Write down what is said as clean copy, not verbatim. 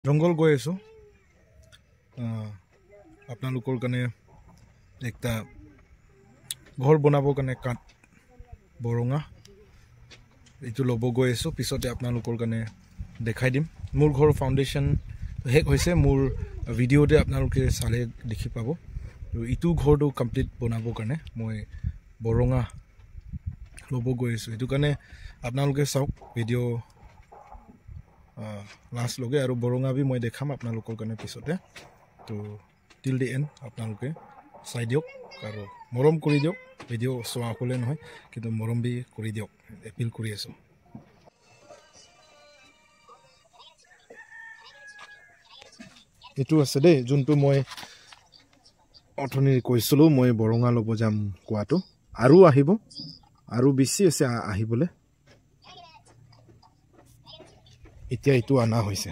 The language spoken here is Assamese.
জঙ্গল গৈ আছোঁ আপোনালোকৰ কাৰণে একটা ঘৰ বনাবৰ কাৰণে কাঠ বৰঙা এইটো ল'ব গৈ আছোঁ পিছতে আপোনালোকৰ কাৰণে দেখাই দিম মোৰ ঘৰ ফাউণ্ডেশ্যন শেষ হৈছে মোৰ ভিডিঅ'তে আপোনালোকে চালে দেখি পাব ইটো ঘৰটো কমপ্লিট বনাবৰ কাৰণে মই বৰঙা ল'ব গৈ আছোঁ এইটো কাৰণে আপোনালোকে চাওক ভিডিঅ' লাষ্ট লগে আৰু বৰঙা বি মই দেখাম আপোনালোকৰ কাৰণে পিছতে তো টিল দি এণ্ড আপোনালোকে চাই দিয়ক আৰু মৰম কৰি দিয়ক ভিডিঅ' চোৱা হ'লে নহয় কিন্তু মৰম বি কৰি দিয়ক এপিল কৰি আছোঁ এইটো আছে দেই যোনটো মই অথনি কৈছিলোঁ মই বৰঙা ল'ব যাম কোৱাটো আৰু আহিব আৰু বেছি আছে আহিবলৈ এতিয়া এইটো অনা হৈছে